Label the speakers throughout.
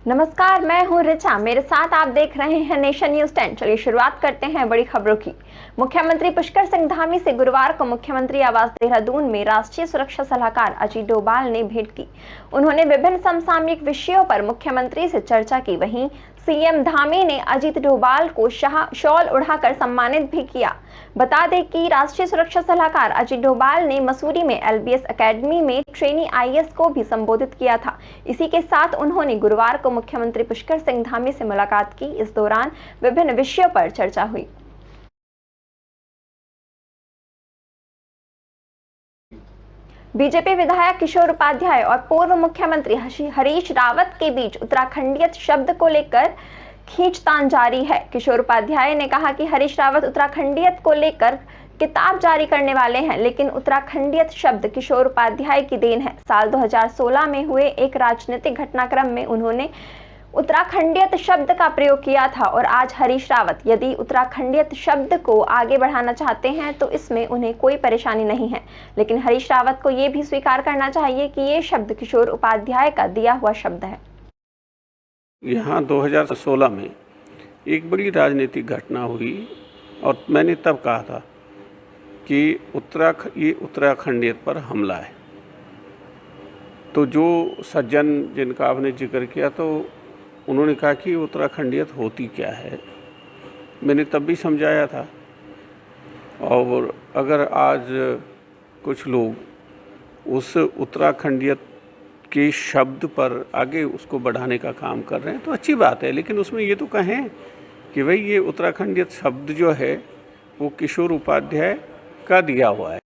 Speaker 1: नमस्कार, मैं हूं रिचा। मेरे साथ आप देख रहे हैं नेशन न्यूज 10। चलिए शुरुआत करते हैं बड़ी खबरों की। मुख्यमंत्री पुष्कर सिंह धामी से गुरुवार को मुख्यमंत्री आवास देहरादून में राष्ट्रीय सुरक्षा सलाहकार अजीत डोभाल ने भेंट की। उन्होंने विभिन्न समसामयिक विषयों पर मुख्यमंत्री से चर्चा की। वहीं सीएम धामी ने अजीत डोभाल को शॉल उड़ाकर सम्मानित भी किया। बता दें कि राष्ट्रीय सुरक्षा सलाहकार अजीत डोभाल ने मसूरी में एलबीएस एकेडमी में ट्रेनी आईएएस को भी संबोधित किया था। इसी के साथ उन्होंने गुरुवार को मुख्यमंत्री पुष्कर सिंह धामी से मुलाकात की। इस दौरान विभिन्न विषयों पर चर्चा हुई। बीजेपी विधायक किशोर उपाध्याय और पूर्व मुख्यमंत्री हरीश रावत के बीच उत्तराखंडियत शब्द को लेकर खींचतान जारी है। किशोर उपाध्याय ने कहा कि हरीश रावत उत्तराखंडियत को लेकर किताब जारी करने वाले हैं, लेकिन उत्तराखंडियत शब्द किशोर उपाध्याय की देन है। साल 2016 में हुए एक राजनीतिक घटनाक्रम में उन्होंने उत्तराखंडियत शब्द का प्रयोग किया था और आज हरीश रावत यदि उत्तराखंडियत शब्द को आगे बढ़ाना चाहते हैं तो इसमें उन्हें कोई परेशानी नहीं है, लेकिन हरीश रावत को ये भी स्वीकार करना चाहिए कि ये शब्द किशोर उपाध्याय का दिया हुआ शब्द है।
Speaker 2: यहाँ 2016 में एक बड़ी राजनीतिक घटना हुई और मैंने तब कहा था कि ये उत्तराखंडियत पर हमला है। तो जो सज्जन जिनका आपने जिक्र किया तो उन्होंने कहा कि उत्तराखंडियत होती क्या है। मैंने तब भी समझाया था, और अगर आज कुछ लोग उस उत्तराखंडियत के शब्द पर आगे उसको बढ़ाने का काम कर रहे हैं तो अच्छी बात है, लेकिन उसमें ये तो कहें कि भाई ये उत्तराखंडियत शब्द जो है वो किशोर उपाध्याय का दिया हुआ है।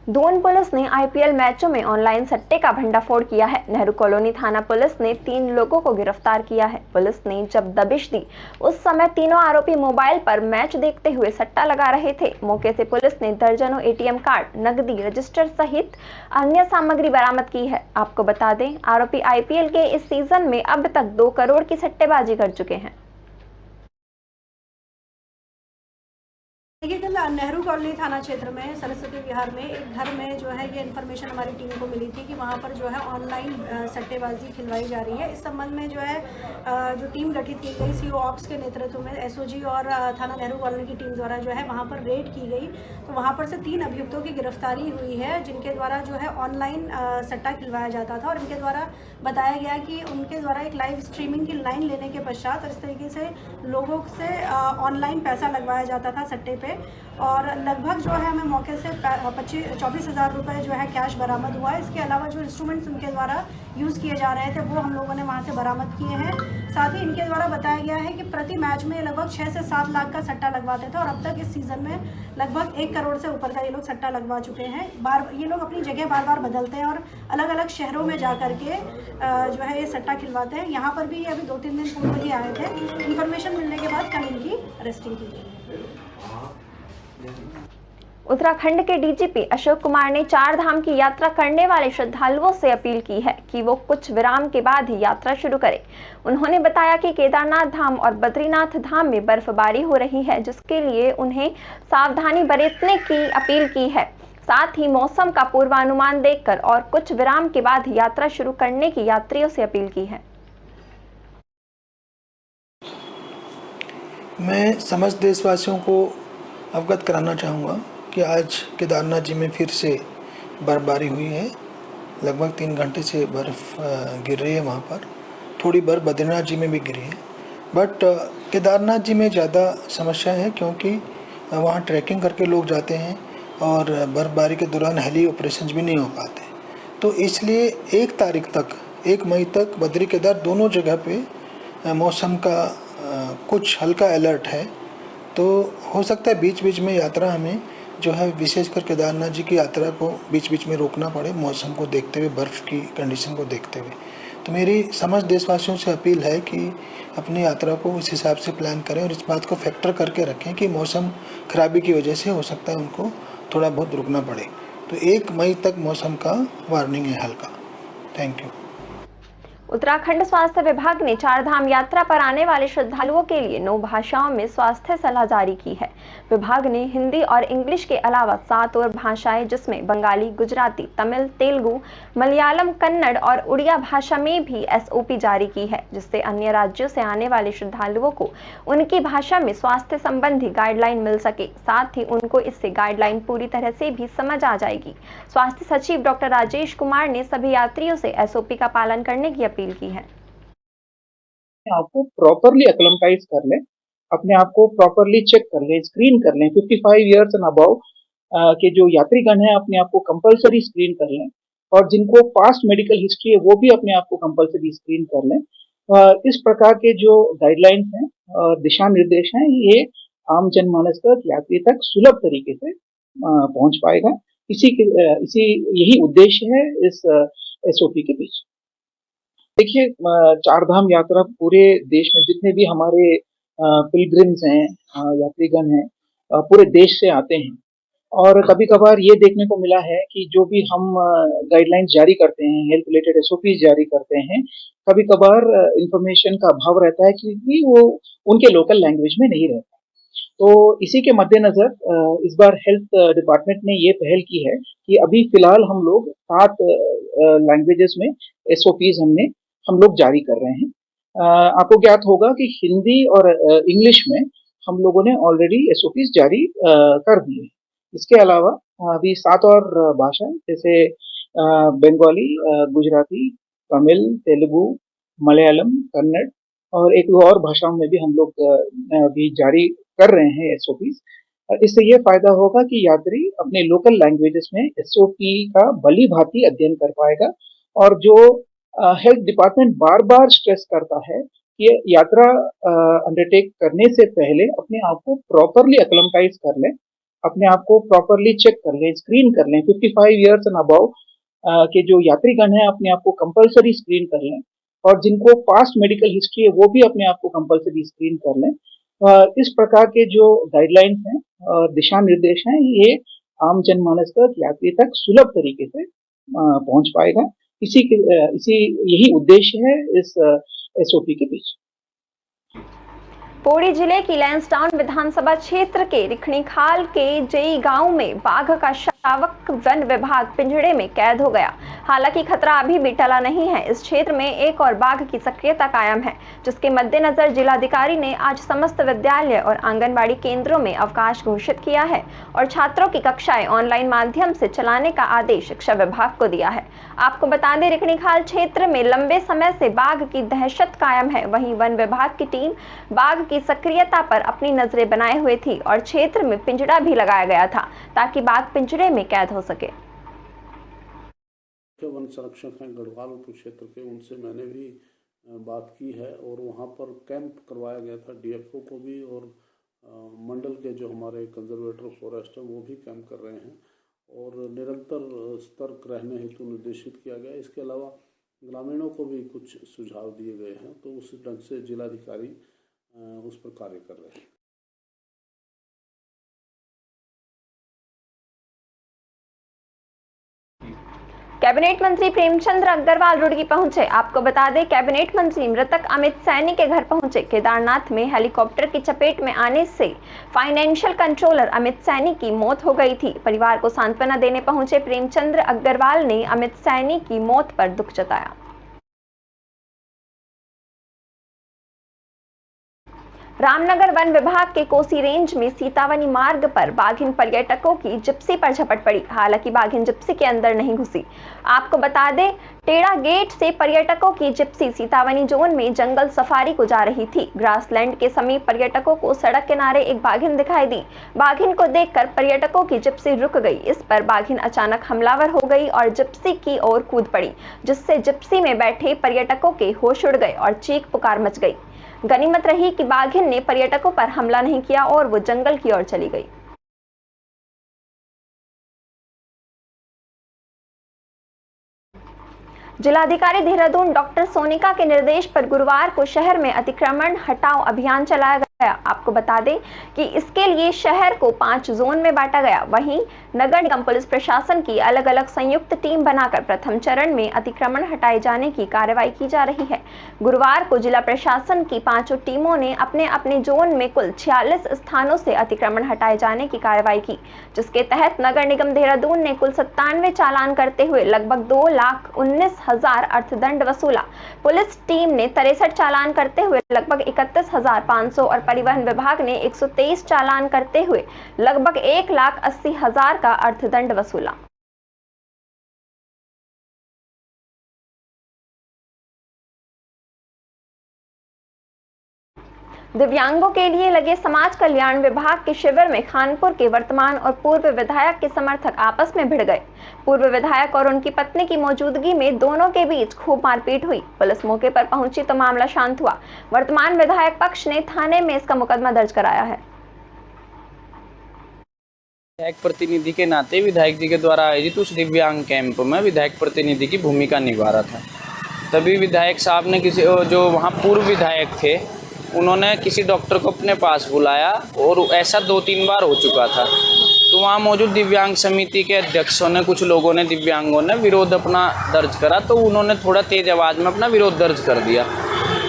Speaker 1: दून पुलिस ने आईपीएल मैचों में ऑनलाइन सट्टे का भंडाफोड़ किया है। नेहरू कॉलोनी थाना पुलिस ने 3 लोगों को गिरफ्तार किया है। पुलिस ने जब दबिश दी उस समय तीनों आरोपी मोबाइल पर मैच देखते हुए सट्टा लगा रहे थे। मौके से पुलिस ने दर्जनों एटीएम कार्ड, नकदी, रजिस्टर सहित अन्य सामग्री बरामद की है। आपको बता दें, आरोपी आईपीएल के इस सीजन में अब तक 2 करोड़ की सट्टेबाजी कर चुके हैं।
Speaker 3: देखिए, कल नेहरू कॉलोनी थाना क्षेत्र में सरस्वती विहार में एक घर में जो है ये इन्फॉर्मेशन हमारी टीम को मिली थी कि वहाँ पर जो है ऑनलाइन सट्टेबाजी खिलवाई जा रही है। इस संबंध में जो है जो टीम गठित की गई सीओ ऑप्स के नेतृत्व में एसओजी और थाना नेहरू कॉलोनी की टीम द्वारा जो है वहाँ पर रेड की गई। तो वहाँ पर से 3 अभियुक्तों की गिरफ्तारी हुई है, जिनके द्वारा जो है ऑनलाइन सट्टा खिलवाया जाता था और इनके द्वारा बताया गया कि उनके द्वारा एक लाइव स्ट्रीमिंग की लाइन लेने के पश्चात इस तरीके से लोगों से ऑनलाइन पैसा लगवाया जाता था सट्टे पे, और लगभग जो है हमें मौके से 24,000 रुपये जो है कैश बरामद हुआ है। इसके अलावा जो इंस्ट्रूमेंट्स उनके द्वारा यूज़ किए जा रहे थे वो हम लोगों ने वहाँ से बरामद किए हैं। साथ ही इनके द्वारा बताया गया है कि प्रति मैच में लगभग 6 से 7 लाख का सट्टा लगवाते थे और अब तक इस सीज़न में लगभग 1 करोड़ से ऊपर का ये लोग सट्टा लगवा चुके हैं। ये लोग अपनी जगह बार बार बदलते हैं और अलग अलग शहरों में जा कर के जो है ये सट्टा खिलवाते हैं। यहाँ पर भी ये अभी 2-3 दिन पूर्व ही आए थे। इन्फॉर्मेशन मिलने के बाद कल इनकी अरेस्टिंग की गई।
Speaker 1: उत्तराखंड के डीजीपी अशोक कुमार ने 4 धाम की यात्रा करने वाले श्रद्धालुओं से अपील की है कि वो कुछ विराम के बाद ही यात्रा शुरू करें। उन्होंने बताया कि केदारनाथ धाम और बद्रीनाथ धाम में बर्फबारी हो रही है, जिसके लिए उन्हें सावधानी बरतने की अपील की है। साथ ही मौसम का पूर्वानुमान देखकर और कुछ विराम के बाद यात्रा शुरू करने की यात्रियों से अपील की है।
Speaker 4: मैं समस्त देशवासियों को अवगत कराना चाहूँगा कि आज केदारनाथ जी में फिर से बर्फबारी हुई है। लगभग 3 घंटे से बर्फ़ गिर रही है वहाँ पर। थोड़ी बर्फ़ बद्रीनाथ जी में भी गिरी है, बट केदारनाथ जी में ज़्यादा समस्या है क्योंकि वहाँ ट्रैकिंग करके लोग जाते हैं और बर्फबारी के दौरान हेली ऑपरेशंस भी नहीं हो पाते। तो इसलिए 1 मई तक बद्री केदार दोनों जगह पे मौसम का कुछ हल्का अलर्ट है। तो हो सकता है बीच बीच में यात्रा हमें जो है विशेषकर केदारनाथ जी की यात्रा को बीच बीच में रोकना पड़े, मौसम को देखते हुए, बर्फ़ की कंडीशन को देखते हुए। तो मेरी समस्त देशवासियों से अपील है कि अपनी यात्रा को उस हिसाब से प्लान करें और इस बात को फैक्टर करके रखें कि मौसम खराबी की वजह से हो सकता है उनको थोड़ा बहुत रुकना पड़े। तो 1 मई तक मौसम का वार्निंग है हल्का। Thank you.
Speaker 1: उत्तराखंड स्वास्थ्य विभाग ने चारधाम यात्रा पर आने वाले श्रद्धालुओं के लिए 9 भाषाओं में स्वास्थ्य सलाह जारी की है। विभाग ने हिंदी और इंग्लिश के अलावा 7 और भाषाएं जिसमें बंगाली, गुजराती, तमिल, तेलुगु, मलयालम, कन्नड़ और उड़िया भाषा में भी एसओपी जारी की है, जिससे अन्य राज्यों से आने वाले श्रद्धालुओं को उनकी भाषा में स्वास्थ्य संबंधी गाइडलाइन मिल सके। साथ ही उनको इससे गाइडलाइन पूरी तरह से भी समझ आ जाएगी। स्वास्थ्य सचिव डॉक्टर राजेश कुमार ने सभी यात्रियों से एसओपी का पालन करने की अपील की है।
Speaker 5: आपको प्रॉपरली एक्लेमेटाइज कर लें, अपने आप को प्रॉपरली चेक कर लें, स्क्रीन कर लें। 55 इयर्स एंड अबव के जो यात्रीगण हैं अपने आप को कंपलसरी स्क्रीन कर लें, और जिनको पास्ट मेडिकल हिस्ट्री है वो भी अपने आप को कंपलसरी स्क्रीन कर लें। इस प्रकार के जो गाइडलाइंस हैं, दिशा निर्देश हैं, ये आम जनमानस तक, यात्री तक सुलभ तरीके से पहुंच पाएगा। यही उद्देश्य है इस एसओपी के पीछे। देखिए, चारधाम यात्रा पूरे देश में जितने भी हमारे पिलग्रिम्स हैं, यात्रीगण हैं, पूरे देश से आते हैं। और कभी कभार ये देखने को मिला है कि जो भी हम गाइडलाइंस जारी करते हैं, हेल्थ रिलेटेड एसओपी जारी करते हैं, कभी कभार इंफॉर्मेशन का अभाव रहता है क्योंकि वो उनके लोकल लैंग्वेज में नहीं रहता। तो इसी के मद्देनजर इस बार हेल्थ डिपार्टमेंट ने ये पहल की है कि अभी फिलहाल हम लोग 7 लैंग्वेजेस में एसओपीज हम लोग जारी कर रहे हैं। आपको ज्ञात होगा कि हिंदी और इंग्लिश में हम लोगों ने ऑलरेडी एसओपीज जारी कर दिए। इसके अलावा अभी 7 और भाषा जैसे बंगाली, गुजराती, तमिल, तेलुगु, मलयालम, कन्नड़ और एक दो और भाषाओं में भी हम लोग अभी जारी कर रहे हैं एसओपीज। इससे ये फायदा होगा कि यात्री अपने लोकल लैंग्वेजेस में एसओपी का भली भांति अध्ययन कर पाएगा। और जो हेल्थ डिपार्टमेंट बार बार स्ट्रेस करता है कि यात्रा अंडरटेक करने से पहले अपने आप को प्रॉपरली एक्लेमेटाइज कर लें, अपने आप को प्रॉपरली चेक कर लें, स्क्रीन कर लें। 55 इयर्स एंड अबव के जो यात्रीगण हैं अपने आप को कंपलसरी स्क्रीन कर लें, और जिनको पास्ट मेडिकल हिस्ट्री है वो भी अपने आप को कंपलसरी स्क्रीन कर लें। इस प्रकार के जो गाइडलाइंस हैं, दिशा निर्देश हैं, ये आम जनमानस तक, यात्री तक सुलभ तरीके से पहुंच पाएगा। यही उद्देश्य है इस एसओपी के पीछे।
Speaker 1: पौड़ी जिले की लैंसडाउन विधानसभा क्षेत्र के रिखणीखाल के जेई गांव में बाघ का शावक वन विभाग पिंजड़े में कैद हो गया। हालांकि खतरा अभी भी टला नहीं है। इस क्षेत्र में एक और बाघ की सक्रियता कायम है, जिसके मद्देनजर जिलाधिकारी ने आज समस्त विद्यालय और आंगनबाड़ी केंद्रों में अवकाश घोषित किया है और छात्रों की कक्षाएं ऑनलाइन माध्यम से चलाने का आदेश शिक्षा विभाग को दिया है। आपको बता दें, रिखणीखाल क्षेत्र में लंबे समय से बाघ की दहशत कायम है। वहीं वन विभाग की टीम बाघ की सक्रियता पर अपनी नजरें बनाए हुए थी और क्षेत्र में पिंजड़ा भी लगाया गया था ताकि बाघ पिंजरे में कैद हो सके।
Speaker 2: वन संरक्षक हैं गढ़वाल क्षेत्र के, उनसे मैंने भी बात की है और वहाँ पर कैंप करवाया गया था। डीएफओ को भी और मंडल के जो हमारे कंजर्वेटर फॉरेस्ट हैं वो भी कैंप कर रहे हैं और निरंतर सतर्क रहने हेतु निर्देशित किया गया। इसके अलावा ग्रामीणों को भी कुछ सुझाव दिए गए हैं, तो उस ढंग से जिलाधिकारी उस पर कार्य कर रहे हैं।
Speaker 1: कैबिनेट मंत्री प्रेमचंद अग्रवाल रुड़की पहुंचे। आपको बता दें, कैबिनेट मंत्री मृतक अमित सैनी के घर पहुंचे। केदारनाथ में हेलीकॉप्टर की चपेट में आने से फाइनेंशियल कंट्रोलर अमित सैनी की मौत हो गई थी। परिवार को सांत्वना देने पहुंचे प्रेमचंद अग्रवाल ने अमित सैनी की मौत पर दुख जताया। रामनगर वन विभाग के कोसी रेंज में सीतावनी मार्ग पर बाघिन पर्यटकों की जिप्सी पर झपट पड़ी। हालांकि बाघिन जिप्सी के अंदर नहीं घुसी। आपको बता दें, टेढ़ा गेट से पर्यटकों की जिप्सी सीतावनी जोन में जंगल सफारी को जा रही थी। ग्रासलैंड के समीप पर्यटकों को सड़क किनारे एक बाघिन दिखाई दी। बाघिन को देखकर पर्यटकों की जिप्सी रुक गई। इस पर बाघिन अचानक हमलावर हो गई और जिप्सी की ओर कूद पड़ी, जिससे जिप्सी में बैठे पर्यटकों के होश उड़ गए और चीख पुकार मच गई। गनीमत रही कि बाघिन ने पर्यटकों पर हमला नहीं किया और वो जंगल की ओर चली गई। जिलाधिकारी देहरादून डॉक्टर सोनिका के निर्देश पर गुरुवार को शहर में अतिक्रमण हटाओ अभियान चलाया गया। आपको बता दें कि इसके लिए शहर को 5 जोन में बांटा गया। वहीं नगर निगम पुलिस प्रशासन की अलग अलग संयुक्त टीम बनाकर प्रथम चरण में अतिक्रमण हटाए जाने की कार्रवाई की जा रही है। गुरुवार को जिला प्रशासन की 5 टीमों ने अपने अपने जोन में कुल 46 स्थानों से अतिक्रमण हटाए जाने की कार्रवाई की, जिसके तहत नगर निगम देहरादून ने कुल 97 चालान करते हुए लगभग 2,19,000 अर्थदंड वसूला। पुलिस टीम ने 63 चालान करते हुए लगभग 31,500 और परिवहन विभाग ने 123 चालान करते हुए लगभग 1,80,000 का अर्थदंड वसूला। दिव्यांगों के लिए लगे समाज कल्याण विभाग के शिविर में खानपुर के वर्तमान और पूर्व विधायक के समर्थक आपस में भिड़ गए। पूर्व विधायक और उनकी पत्नी की मौजूदगी में दोनों के बीच खूब मारपीट हुई। पुलिस मौके पर पहुंची तो मामला शांत हुआ। वर्तमान विधायक पक्ष ने थाने में इसका मुकदमा दर्ज कराया है।
Speaker 6: विधायक प्रतिनिधि के नाते विधायक जी के द्वारा आयोजित उस दिव्यांग कैंप में विधायक प्रतिनिधि की भूमिका निभा रहा था। तभी विधायक साहब ने जो वहाँ पूर्व विधायक थे, उन्होंने किसी डॉक्टर को अपने पास बुलाया और ऐसा 2-3 बार हो चुका था। तो वहाँ मौजूद दिव्यांग समिति के अध्यक्षों ने, कुछ लोगों ने, दिव्यांगों ने विरोध अपना दर्ज करा, तो उन्होंने थोड़ा तेज आवाज़ में अपना विरोध दर्ज कर दिया।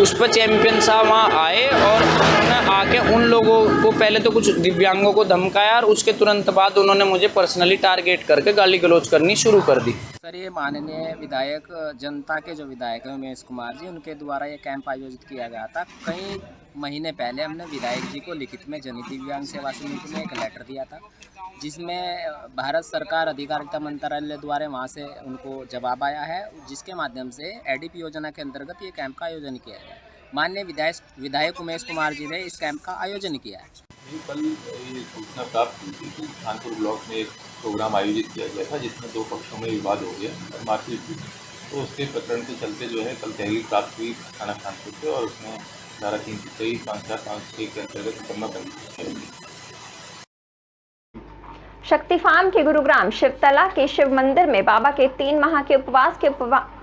Speaker 6: उस पर चैंपियन साहब वहाँ आए और उन्होंने आके उन लोगों को पहले तो कुछ दिव्यांगों को धमकाया और उसके तुरंत बाद उन्होंने मुझे पर्सनली टारगेट करके गाली गलौज करनी शुरू कर दी।
Speaker 7: सर, ये माननीय विधायक जनता के जो विधायक हैं उमेश कुमार जी, उनके द्वारा ये कैंप आयोजित किया गया था। कई महीने पहले हमने विधायक जी को लिखित में जन दिव्यांग सेवा समिति में एक लेटर दिया था, जिसमें भारत सरकार अधिकारिता मंत्रालय द्वारा वहाँ से उनको जवाब आया है, जिसके माध्यम से एडीपी योजना के अंतर्गत ये कैंप का आयोजन किया गया। माननीय विधायक उमेश कुमार जी ने इस कैंप का आयोजन किया है।
Speaker 8: कल ये सूचना प्राप्त हुई थी कि खानपुर ब्लॉक में एक प्रोग्राम आयोजित किया गया था, जिसमें 2 पक्षों में विवाद हो गया और मारपीट हुई। तो उसके प्रकरण के चलते जो है कल तहरीर प्राप्त हुई थाना खानपुर से और उसमें धारा 323, 5-4-5-6 के अंतर्गत मुकदमा पंजीकृत किया गया।
Speaker 1: शक्ति फार्म के गुरुग्राम शिवतला के शिव मंदिर में बाबा के 3 माह के उपवास के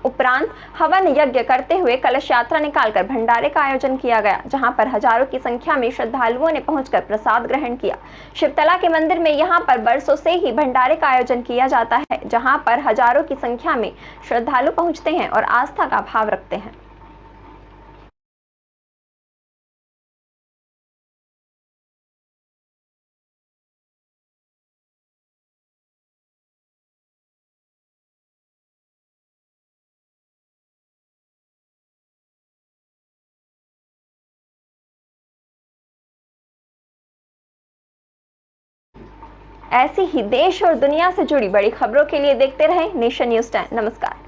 Speaker 1: उपरांत हवन यज्ञ करते हुए कलश यात्रा निकालकर भंडारे का आयोजन किया गया, जहां पर हजारों की संख्या में श्रद्धालुओं ने पहुंचकर प्रसाद ग्रहण किया। शिवतला के मंदिर में यहां पर बरसों से ही भंडारे का आयोजन किया जाता है, जहां पर हजारों की संख्या में श्रद्धालु पहुंचते हैं और आस्था का भाव रखते हैं। ऐसी ही देश और दुनिया से जुड़ी बड़ी खबरों के लिए देखते रहें नेशन न्यूज़ 10। नमस्कार।